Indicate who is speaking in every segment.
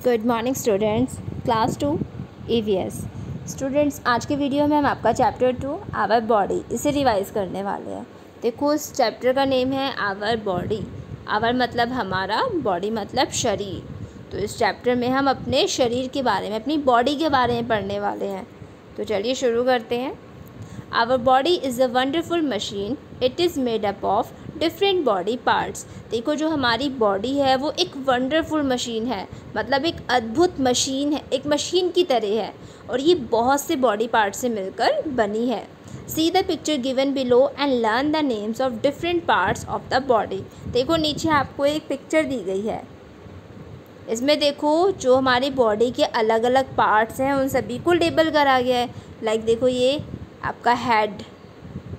Speaker 1: Good morning students, class 2 EVS। Students, आज के video में हम आपका चैप्टर 2 आवर बॉडी इसे रिवाइज़ करने वाले हैं। देखो, इस चैप्टर का नेम है आवर बॉडी। आवर मतलब हमारा, बॉडी मतलब शरीर। तो इस चैप्टर में हम अपने शरीर के बारे में, अपनी बॉडी के बारे में पढ़ने वाले हैं। तो चलिए शुरू करते हैं। Our body is a wonderful machine, it is made up of different body parts. देखो, जो हमारी बॉडी है वो एक वंडरफुल मशीन है, मतलब एक अद्भुत मशीन है, एक मशीन की तरह है, और ये बहुत से बॉडी पार्ट्स से मिलकर बनी है। See the picture given below and learn the names of different parts of the body. देखो, नीचे आपको एक पिक्चर दी गई है। इसमें देखो, जो हमारी बॉडी के अलग अलग पार्ट्स हैं उन सभी को लेबल करा गया है। लाइक देखो, ये आपका head,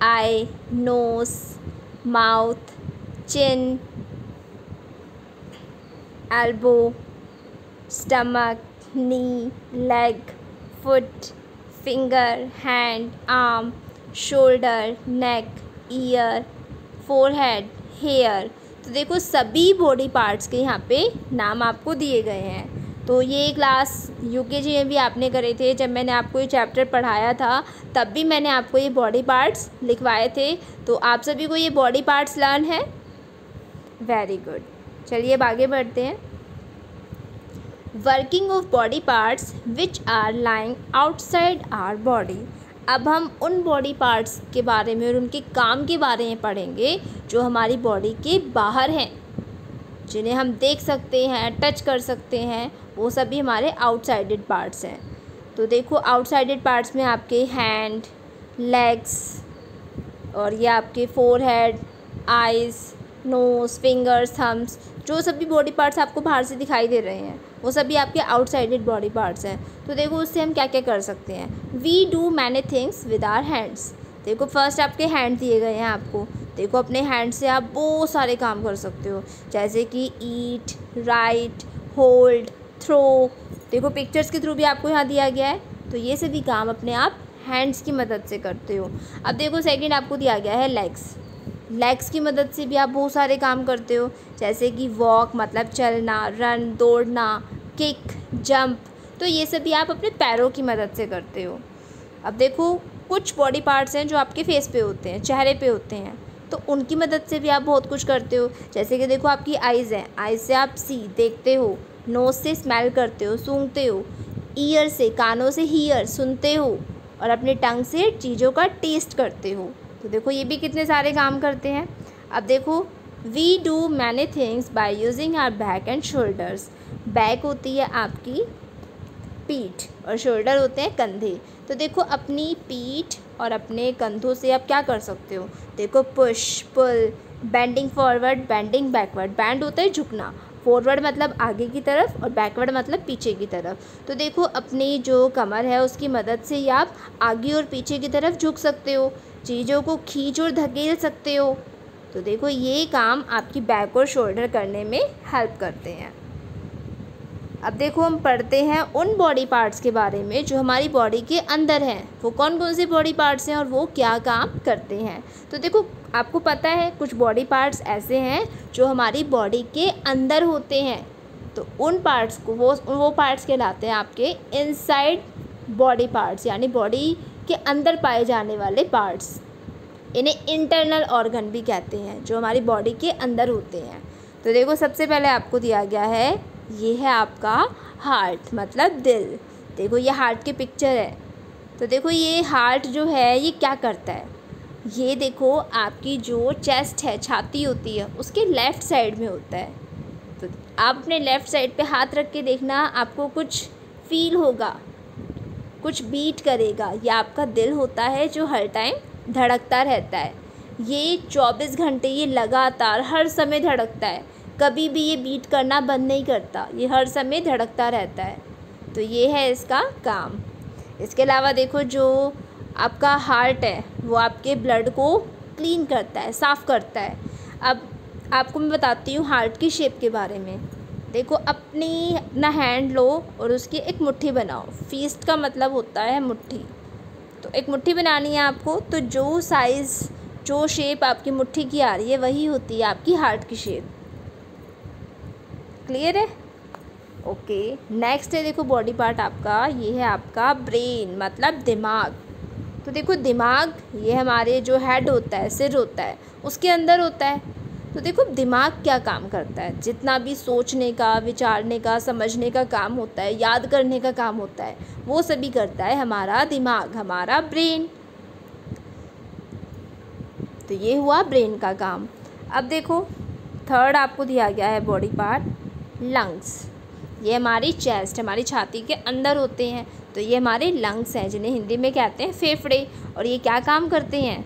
Speaker 1: eye, nose, mouth, chin, elbow, stomach, knee, leg, foot, finger, hand, arm, shoulder, neck, ear, forehead, hair. तो देखो, सभी बॉडी पार्ट्स के यहाँ पे नाम आपको दिए गए हैं। तो ये क्लास UKG में भी आपने करे थे। जब मैंने आपको ये चैप्टर पढ़ाया था तब भी मैंने आपको ये बॉडी पार्ट्स लिखवाए थे। तो आप सभी को ये बॉडी पार्ट्स लर्न है? Very good. चलिए अब आगे बढ़ते हैं। Working of body parts which are lying outside our body. अब हम उन बॉडी पार्ट्स के बारे में और उनके काम के बारे में पढ़ेंगे जो हमारी बॉडी के बाहर हैं, जिन्हें हम देख सकते हैं, टच कर सकते हैं। वो सभी हमारे आउटसाइडेड पार्ट्स हैं। तो देखो, आउटसाइडेड पार्ट्स में आपके हैंड, लेग्स, और ये आपके forehead, eyes, nose, fingers, thumbs, जो सभी बॉडी पार्ट्स आपको बाहर से दिखाई दे रहे हैं वो सभी आपके आउटसाइडेड बॉडी पार्ट्स हैं। तो देखो, उससे हम क्या क्या कर सकते हैं। We do many things with our hands. देखो, फर्स्ट आपके हैंड दिए गए हैं आपको। देखो, अपने हैंड से आप बहुत सारे काम कर सकते हो, जैसे कि ईट, राइट, होल्ड, थ्रो। देखो, पिक्चर्स के थ्रू भी आपको यहाँ दिया गया है। तो ये सभी काम अपने आप हैंड्स की मदद से करते हो। अब देखो, सेकंड आपको दिया गया है लेग्स। लेग्स की मदद से भी आप बहुत सारे काम करते हो, जैसे कि वॉक मतलब चलना, रन दौड़ना, किक, जंप। तो ये सभी आप अपने पैरों की मदद से करते हो। अब देखो, कुछ बॉडी पार्ट्स हैं जो आपके फेस पे होते हैं, चेहरे पे होते हैं, तो उनकी मदद से भी आप बहुत कुछ करते हो। जैसे कि देखो, आपकी आइज़ हैं, आइज़ से आप सी देखते हो, नोज़ से स्मेल करते हो, सूंघते हो, ईयर से, कानों से हीयर सुनते हो, और अपने टंग से चीज़ों का टेस्ट करते हो। तो देखो, ये भी कितने सारे काम करते हैं। अब देखो, we do many things by using our back and shoulders. Back होती है आपकी पीठ और शोल्डर होते हैं कंधे। तो देखो, अपनी पीठ और अपने कंधों से आप क्या कर सकते हो। देखो, push, pull, bending forward, bending backward. Bend होता है झुकना, फॉरवर्ड मतलब आगे की तरफ और बैकवर्ड मतलब पीछे की तरफ। तो देखो, अपनी जो कमर है उसकी मदद से ही आप आगे और पीछे की तरफ झुक सकते हो, चीज़ों को खींच और धकेल सकते हो। तो देखो, ये काम आपकी बैक और शोल्डर करने में हेल्प करते हैं। अब देखो, हम पढ़ते हैं उन बॉडी पार्ट्स के बारे में जो हमारी बॉडी के अंदर हैं। वो कौन कौन से बॉडी पार्ट्स हैं और वो क्या काम करते हैं। तो देखो, आपको पता है कुछ बॉडी पार्ट्स ऐसे हैं जो हमारी बॉडी के अंदर होते हैं। तो उन पार्ट्स को वो पार्ट्स कहलाते हैं आपके इनसाइड बॉडी पार्ट्स, यानी बॉडी के अंदर पाए जाने वाले पार्ट्स। इन्हें इंटरनल ऑर्गन भी कहते हैं, जो हमारी बॉडी के अंदर होते हैं। तो देखो, सबसे पहले आपको दिया गया है, ये है आपका हार्ट मतलब दिल। देखो, ये हार्ट की पिक्चर है। तो देखो, ये हार्ट जो है ये क्या करता है। ये देखो, आपकी जो चेस्ट है, छाती होती है, उसके लेफ़्ट साइड में होता है। तो आप अपने लेफ़्ट साइड पे हाथ रख के देखना, आपको कुछ फील होगा, कुछ बीट करेगा। ये आपका दिल होता है जो हर टाइम धड़कता रहता है। ये 24 घंटे ये लगातार हर समय धड़कता है, कभी भी ये बीट करना बंद नहीं करता, ये हर समय धड़कता रहता है। तो ये है इसका काम। इसके अलावा देखो, जो आपका हार्ट है वो आपके ब्लड को क्लीन करता है, साफ़ करता है। अब आपको मैं बताती हूँ हार्ट की शेप के बारे में। देखो, अपना हैंड लो और उसकी एक मुट्ठी बनाओ। फीस्ट का मतलब होता है मुट्ठी। तो एक मुट्ठी बनानी है आपको। तो जो साइज़, जो शेप आपकी मुट्ठी की आ रही है वही होती है आपकी हार्ट की शेप। क्लियर है? ओके, नेक्स्ट है देखो बॉडी पार्ट आपका, ये है आपका ब्रेन, मतलब दिमाग। तो देखो दिमाग ये हमारे जो हेड होता है, सिर होता है, उसके अंदर होता है। तो देखो दिमाग क्या काम करता है, जितना भी सोचने का, विचारने का, समझने का काम होता है, याद करने का काम होता है, वो सभी करता है हमारा दिमाग, हमारा ब्रेन। तो ये हुआ ब्रेन का काम। अब देखो थर्ड आपको दिया गया है बॉडी पार्ट, लंग्स। ये हमारी चेस्ट, हमारी छाती के अंदर होते हैं। तो ये हमारे लंग्स हैं, जिन्हें हिंदी में कहते हैं फेफड़े। और ये क्या काम करते हैं,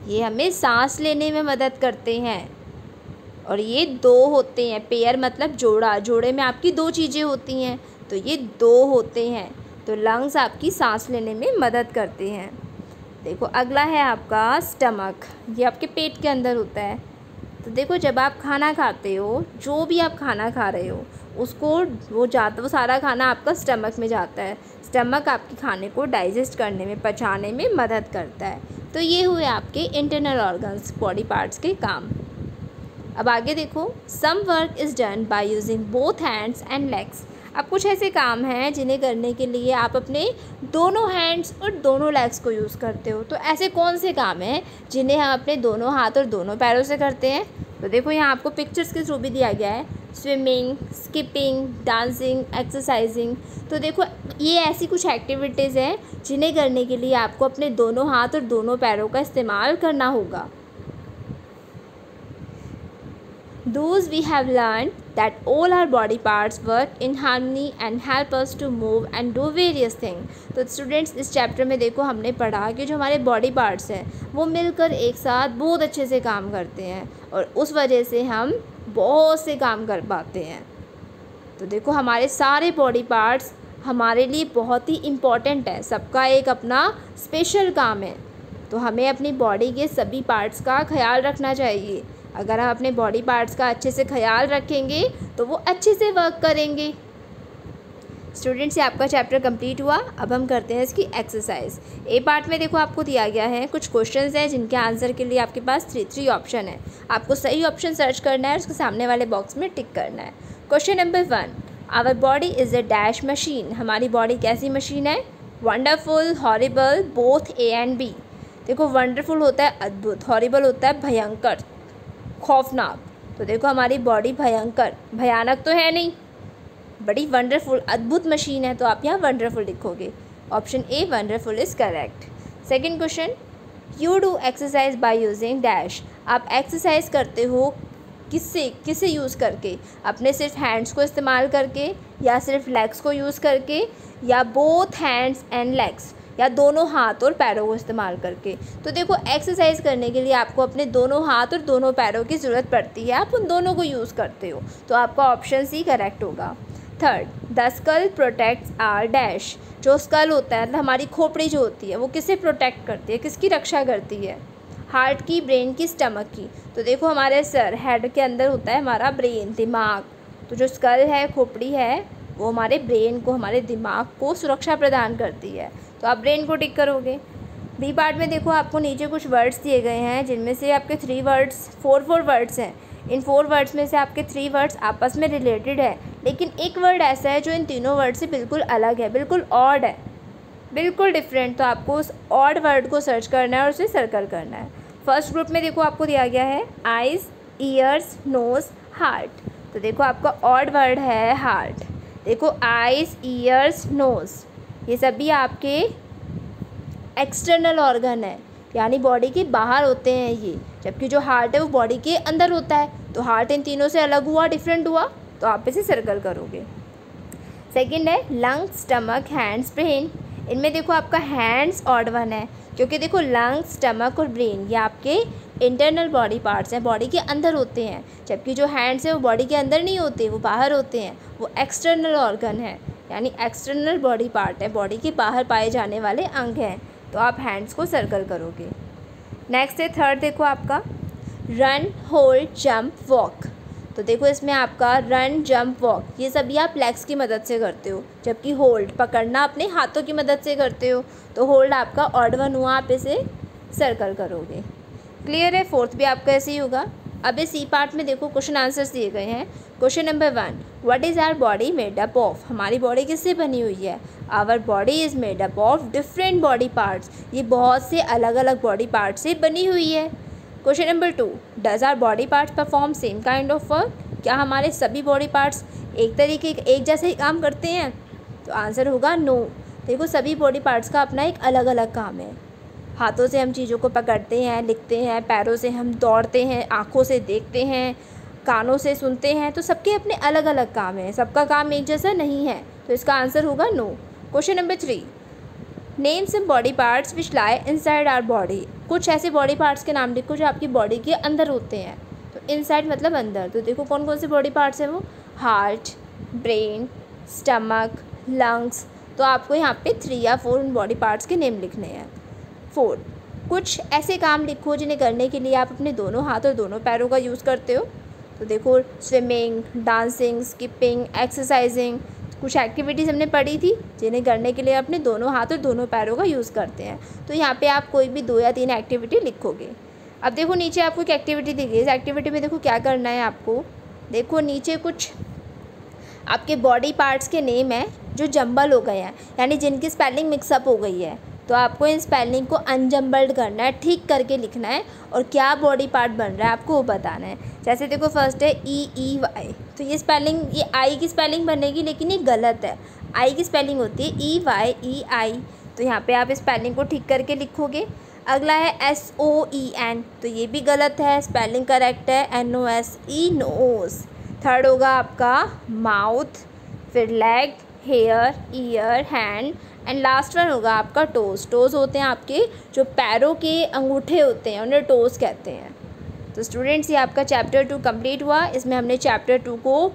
Speaker 1: ये हमें सांस लेने में मदद करते हैं। और ये दो होते हैं, पेयर मतलब जोड़ा, जोड़े में आपकी दो चीज़ें होती हैं, तो ये दो होते हैं। तो लंग्स आपकी सांस लेने में मदद करते हैं। देखो अगला है आपका स्टमक, ये आपके पेट के अंदर होता है। तो देखो जब आप खाना खाते हो, जो भी आप खाना खा रहे हो, उसको वो सारा खाना आपका स्टमक में जाता है। स्टमक आपके खाने को डाइजेस्ट करने में, पचाने में मदद करता है। तो ये हुए आपके इंटरनल ऑर्गन्स, बॉडी पार्ट्स के काम। अब आगे देखो, some work is done by using both hands and legs. अब कुछ ऐसे काम हैं जिन्हें करने के लिए आप अपने दोनों हैंड्स और दोनों लेग्स को यूज़ करते हो। तो ऐसे कौन से काम हैं जिन्हें हम अपने दोनों हाथ और दोनों पैरों से करते हैं? तो देखो यहाँ आपको पिक्चर्स के थ्रू भी दिया गया है, स्विमिंग, स्किपिंग, डांसिंग, एक्सरसाइजिंग। तो देखो ये ऐसी कुछ एक्टिविटीज़ हैं जिन्हें करने के लिए आपको अपने दोनों हाथ और दोनों पैरों का इस्तेमाल करना होगा। Thus we have learned that all our body parts work in harmony and help us to move and do various things. तो स्टूडेंट्स इस चैप्टर में देखो हमने पढ़ा कि जो हमारे बॉडी पार्ट्स हैं वो मिलकर एक साथ बहुत अच्छे से काम करते हैं और उस वजह से हम बहुत से काम कर पाते हैं। तो देखो हमारे सारे बॉडी पार्ट्स हमारे लिए बहुत ही इम्पॉर्टेंट है, सबका एक अपना स्पेशल काम है। तो हमें अपनी बॉडी के सभी पार्ट्स का ख्याल रखना चाहिए। अगर हम अपने बॉडी पार्ट्स का अच्छे से ख्याल रखेंगे तो वो अच्छे से वर्क करेंगे। स्टूडेंट्स ये आपका चैप्टर कंप्लीट हुआ। अब हम करते हैं इसकी एक्सरसाइज। ए पार्ट में देखो आपको दिया गया है कुछ क्वेश्चंस हैं जिनके आंसर के लिए आपके पास 3 ऑप्शन है। आपको सही ऑप्शन सर्च करना है और उसके सामने वाले बॉक्स में टिक करना है। Question number 1, our body is a dash machine. हमारी बॉडी कैसी मशीन है? Wonderful, horrible, both A and B. देखो वंडरफुल होता है अद्भुत, हॉरिबल होता है भयंकर, खौफनाक। तो देखो हमारी बॉडी भयंकर, भयानक तो है नहीं, बड़ी वंडरफुल, अद्भुत मशीन है। तो आप यहाँ वंडरफुल लिखोगे। Option a wonderful is correct. Second question, you do exercise by using dash. आप एक्सरसाइज करते हो किससे यूज़ करके? अपने सिर्फ हैंड्स को इस्तेमाल करके, या सिर्फ लेग्स को यूज़ करके, या बोथ हैंड्स एंड लेग्स, या दोनों हाथ और पैरों को इस्तेमाल करके। तो देखो एक्सरसाइज करने के लिए आपको अपने दोनों हाथ और दोनों पैरों की ज़रूरत पड़ती है, आप उन दोनों को यूज़ करते हो। तो आपका ऑप्शन सी करेक्ट होगा। Third, the skull protects are dash. जो स्कल होता है, मतलब हमारी खोपड़ी जो होती है, वो किसे प्रोटेक्ट करती है, किसकी रक्षा करती है? हार्ट की, ब्रेन की, स्टमक की। तो देखो हमारे सर, हेड के अंदर होता है हमारा ब्रेन, दिमाग। तो जो स्कल है, खोपड़ी है, वो हमारे ब्रेन को, हमारे दिमाग को सुरक्षा प्रदान करती है। तो आप ब्रेन को टिक करोगे। बी पार्ट में देखो आपको नीचे कुछ वर्ड्स दिए गए हैं जिनमें से आपके 4 वर्ड्स हैं। इन 4 वर्ड्स में से आपके 3 वर्ड्स आपस में रिलेटेड है, लेकिन एक वर्ड ऐसा है जो इन तीनों वर्ड से बिल्कुल अलग है, बिल्कुल ऑड है, बिल्कुल डिफरेंट। तो आपको उस ऑड वर्ड को सर्च करना है और उसे सर्कल करना है। फर्स्ट ग्रुप में देखो आपको दिया गया है आइज़, ईयर्स, नोज़, हार्ट। तो देखो आपका ऑड वर्ड है हार्ट। देखो आइज़, ईयर्स, नोज़, ये सभी आपके एक्सटर्नल ऑर्गन है, यानी बॉडी के बाहर होते हैं ये। जबकि जो हार्ट है वो बॉडी के अंदर होता है। तो हार्ट इन तीनों से अलग हुआ, डिफरेंट हुआ, तो आप इसे सर्कल करोगे। सेकंड है लंग्स, स्टमक, हैंड्स, ब्रेन। इनमें देखो आपका हैंड्स ऑड वन है, क्योंकि देखो लंग्स, स्टमक और ब्रेन ये आपके इंटरनल बॉडी पार्ट्स हैं, बॉडी के अंदर होते हैं। जबकि जो हैंड्स हैं वो बॉडी के अंदर नहीं होते, वो बाहर होते हैं, वो एक्सटर्नल ऑर्गन है, यानी एक्सटर्नल बॉडी पार्ट है, बॉडी के बाहर पाए जाने वाले अंग हैं। तो आप हैंड्स को सर्कल करोगे। नेक्स्ट है थर्ड, देखो आपका रन, होल्ड, जंप, वॉक। तो देखो इसमें आपका रन, जंप, वॉक ये सभी आप लेग्स की मदद से करते हो, जबकि होल्ड, पकड़ना, अपने हाथों की मदद से करते हो। तो होल्ड आपका ऑड वन हुआ, आप इसे सर्कल करोगे। क्लियर है? फोर्थ भी आपका ऐसे ही होगा। अब इस सी पार्ट में देखो क्वेश्चन आंसर्स दिए गए हैं। Question number 1, what is our body made up of? हमारी बॉडी किससे बनी हुई है? Our body is made up of different body parts. ये बहुत से अलग अलग बॉडी पार्ट से बनी हुई है। Question number 2, does our body parts perform same kind of work? क्या हमारे सभी बॉडी पार्ट्स एक जैसे ही काम करते हैं? तो आंसर होगा नो। देखो, सभी बॉडी पार्ट्स का अपना एक अलग अलग काम है। हाथों से हम चीज़ों को पकड़ते हैं, लिखते हैं, पैरों से हम दौड़ते हैं, आँखों से देखते हैं, कानों से सुनते हैं, तो सबके अपने अलग अलग काम हैं, सबका काम एक जैसा नहीं है, तो इसका आंसर होगा no. Question number 3, name some body parts which lie inside our body. कुछ ऐसे बॉडी पार्ट्स के नाम लिखो जो आपकी बॉडी के अंदर होते हैं। तो इनसाइड मतलब अंदर, तो देखो कौन कौन से बॉडी पार्ट्स हैं वो, हार्ट, ब्रेन, स्टमक, लंग्स। तो आपको यहाँ पे 3 या 4 बॉडी पार्ट्स के नेम लिखने हैं। 4, कुछ ऐसे काम लिखो जिन्हें करने के लिए आप अपने दोनों हाथ और दोनों पैरों का यूज़ करते हो। तो देखो, स्विमिंग, डांसिंग, स्किपिंग, एक्सरसाइजिंग, कुछ एक्टिविटीज़ हमने पढ़ी थी जिन्हें करने के लिए अपने दोनों हाथ और दोनों पैरों का यूज़ करते हैं। तो यहाँ पे आप कोई भी 2 या 3 एक्टिविटी लिखोगे। अब देखो नीचे आपको एक एक्टिविटी दी गई, इस एक्टिविटी में देखो क्या करना है आपको। देखो नीचे कुछ आपके बॉडी पार्ट्स के नेम हैं जो जंबल हो गए हैं, यानी जिनकी स्पेलिंग मिक्सअप हो गई है। तो आपको इन स्पेलिंग को अनजम्बल्ड करना है, ठीक करके लिखना है, और क्या बॉडी पार्ट बन रहा है आपको वो बताना है। जैसे देखो फर्स्ट है EEY, तो ये आई की स्पेलिंग बनेगी, लेकिन ये गलत है। आई की स्पेलिंग होती है EYEI, तो यहाँ पे आप स्पेलिंग को ठीक करके लिखोगे। अगला है SOEN, तो ये भी गलत है, स्पेलिंग करेक्ट है NOSE, नोज़। थर्ड होगा आपका माउथ, फिर leg, hair, ear, hand, and last one होगा आपका टोज़। टोज़ होते हैं आपके जो पैरों के अंगूठे होते हैं, उन्हें टोज़ कहते हैं। तो स्टूडेंट्स, ये आपका चैप्टर 2 कंप्लीट हुआ। इसमें हमने चैप्टर 2 को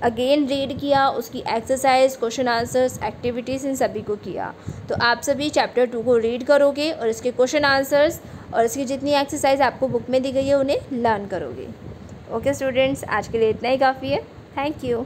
Speaker 1: अगेन रीड किया, उसकी एक्सरसाइज, क्वेश्चन आंसर्स, एक्टिविटीज़, इन सभी को किया। तो आप सभी चैप्टर 2 को रीड करोगे और इसके क्वेश्चन आंसर्स और इसकी जितनी एक्सरसाइज आपको बुक में दी गई है उन्हें लर्न करोगे। ओके स्टूडेंट्स, आज के लिए इतना ही काफ़ी है। Thank you.